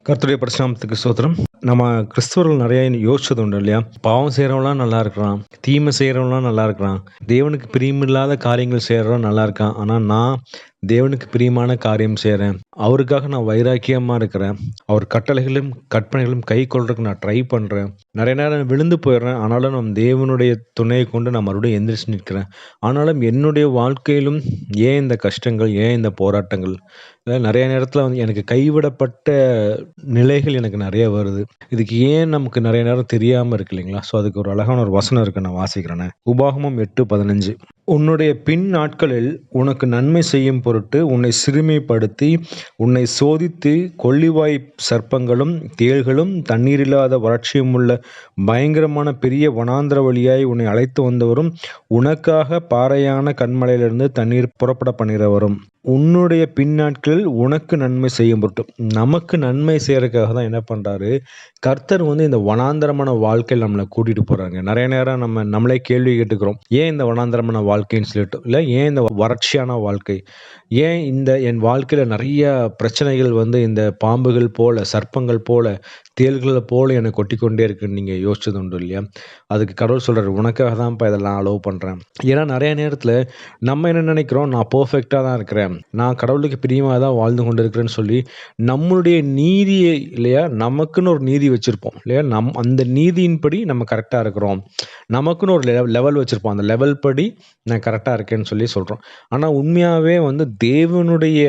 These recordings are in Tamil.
கர்த்தருடைய பரிசுநாமத்துக்கு ஸ்தோத்திரம். நம்ம கிறிஸ்தவர்கள் நிறைய யோசிச்சது உண்டு இல்லையா? பாவம் செய்கிறவன்லாம் நல்லா இருக்கிறான், தீமை செய்கிறவன்லாம் நல்லா இருக்கிறான், தேவனுக்கு பிரியமில்லாத காரியங்கள் செய்கிறவன் நல்லா இருக்கான். ஆனால் நான் தேவனுக்கு பிரியமான காரியம் செய்கிறேன், அவருக்காக நான் வைராக்கியமாக இருக்கிறேன், அவர் கட்டளைகளும் கற்பனைகளும் கை கொள்றதுக்கு நான் ட்ரை பண்ணுறேன். நிறைய நேரம் விழுந்து போயிடுறேன், ஆனாலும் நம் தேவனுடைய துணையை கொண்டு நான் மறுபடியும் எந்திரிச்சு நிற்கிறேன். ஆனாலும் என்னுடைய வாழ்க்கையிலும் ஏன் இந்த கஷ்டங்கள், ஏன் இந்த போராட்டங்கள்? நிறைய நேரத்தில் வந்து எனக்கு கைவிடப்பட்ட நிலைகள் எனக்கு நிறைய வருது. இதுக்கு ஏன் நமக்கு நிறைய நேரம் தெரியாம இருக்கு இல்லைங்களா? ஸோ அதுக்கு ஒரு அழகான ஒரு வசனம் இருக்கு, நான் வாசிக்கிறேனே. உபாகமம் 8:15. உன்னுடைய பின் நாட்களில் உனக்கு நன்மை செய்யும் பொருட்டு உன்னை சிறுமைப்படுத்தி உன்னை சோதித்து கொள்ளிவாய் சர்ப்பங்களும் தேள்களும் தண்ணீரில்லாத வறட்சியும் உள்ள பயங்கரமான பெரிய வனாந்திர வழியாய் உன்னை அழைத்து வந்தவரும் உனக்காக பாறையான கண்மலையிலிருந்து தண்ணீர் புறப்பட பண்ணுகிறவரும் உன்னுடைய பின்னாட்களில் உனக்கு நன்மை செய்யும் பொருட்டு. நமக்கு நன்மை செய்யறதுக்காக தான் என்ன பண்றாரு கர்த்தர் வந்து இந்த வனாந்தரமான வாழ்க்கையில் நம்மளை கூட்டிட்டு போறாங்க. நிறைய நேரம் நம்மளே கேள்வி கேட்டுக்கிறோம், ஏன் இந்த வனாந்தரமான வாழ்க்கைன்னு சொல்லிட்டு, இல்லை ஏன் இந்த வறட்சியான வாழ்க்கை, ஏன் இந்த என் வாழ்க்கையில நிறைய பிரச்சனைகள் வந்து இந்த பாம்புகள் போல, சர்ப்பங்கள் போல, தேள்களை போல என்னை கொட்டிக்கொண்டே இருக்குன்னு நீங்க யோசிச்சது உண்டு இல்லையா? அதுக்கு கடவுள் சொல்றாரு, உனக்காக தான்ப்பா இதெல்லாம் அலோவ் பண்றேன். ஏன்னா நிறைய நேரத்துல நம்ம என்ன நினைக்கிறோம், நான் பர்ஃபெக்டா தான் இருக்கிறேன், நான் கடவுளுக்கு பிரியமாக தான் வாழ்ந்து கொண்டு இருக்கிறேன்னு சொல்லி நம்மளுடைய நீதியை இல்லையா, நமக்குன்னு ஒரு நீதி வச்சிருப்போம் இல்லையா, அந்த நீதியின்படி நம்ம கரெக்டாக இருக்கிறோம், நமக்குன்னு ஒரு லெவல் வச்சிருப்போம், அந்த லெவல் படி நான் கரெக்டாக இருக்கேன்னு சொல்லி சொல்கிறோம். ஆனால் உண்மையாகவே வந்து தேவனுடைய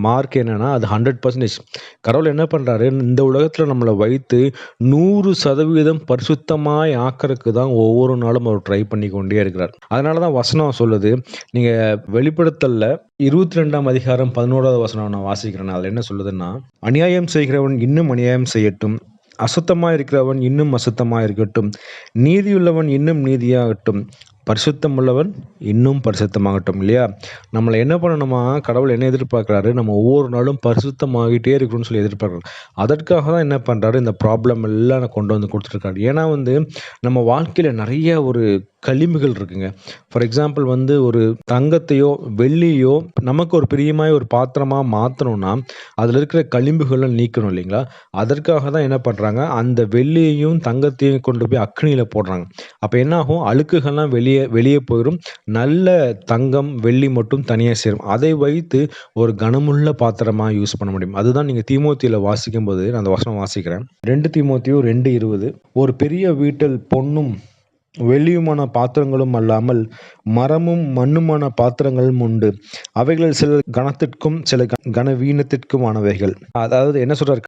மார்க் என்னன்னா அது 100%. கடவுள் என்ன பண்ணுறாரு, இந்த உலகத்தில் நம்மளை வைத்து 100% பரிசுத்தமாய் ஆக்கிறதுக்கு தான் ஒவ்வொரு நாளும் அவர் ட்ரை பண்ணி கொண்டே இருக்கிறார். அதனால தான் வசனம் சொல்லுது, நீங்கள் வெளிப்படுத்தல 22ஆம் அதிகாரம் 11வது வசனம் நான் வாசிக்கிறேன். அதில் என்ன சொல்லுதுன்னா, அநியாயம் செய்கிறவன் இன்னும் அநியாயம் செய்யட்டும், அசுத்தமாக இருக்கிறவன் இன்னும் அசுத்தமாக இருக்கட்டும், நீதியுள்ளவன் இன்னும் நீதியாகட்டும், பரிசுத்தம் உள்ளவன் இன்னும் பரிசுத்தமாகட்டும். இல்லையா? நம்மளை என்ன பண்ணணுமா, கடவுள் என்ன எதிர்பார்க்குறாரு, நம்ம ஒவ்வொரு நாளும் பரிசுத்தமாகிட்டே இருக்கணும்னு சொல்லி எதிர்பார்க்குறாரு. அதற்காக தான் என்ன பண்ணுறாரு, இந்த ப்ராப்ளம் எல்லாம் கொண்டு வந்து கொடுத்துருக்காரு. ஏன்னா வந்து நம்ம வாழ்க்கையில் நிறைய ஒரு கழிவுகள் இருக்குங்க. ஃபார் எக்ஸாம்பிள் வந்து ஒரு தங்கத்தையோ வெள்ளியோ நமக்கு ஒரு பிரியமாய் ஒரு பாத்திரமாக மாற்றணும்னா அதில் இருக்கிற கழிவுகளை நீக்கணும் இல்லைங்களா? அதற்காக தான் என்ன பண்ணுறாங்க, அந்த வெள்ளியையும் தங்கத்தையும் கொண்டு போய் அக்னியில் போடுறாங்க. அப்போ என்ன ஆகும், அழுக்குகள்லாம் வெளியே போயிடும், நல்ல தங்கம் வெள்ளி மட்டும் தனியாக சேரும். அதை வைத்து ஒரு கனமுள்ள பாத்திரமாக யூஸ் பண்ண முடியும். அதுதான் நீங்கள் தீமோத்தியில் வாசிக்கும் போது நான் அந்த வசனம் வாசிக்கிறேன். 2 தீமோத்தேயு 2:20. ஒரு பெரிய வீட்டில் பொன்னும் வெள்ளியுமான பாத்திரங்களும் அல்லாமல் மரமும் மண்ணுமான பாத்திரங்களும் உண்டு, அவைகளில் சில கனத்திற்கும் சில கனவீனத்திற்குமானவைகள். அதாவது என்ன சொல்றாரு,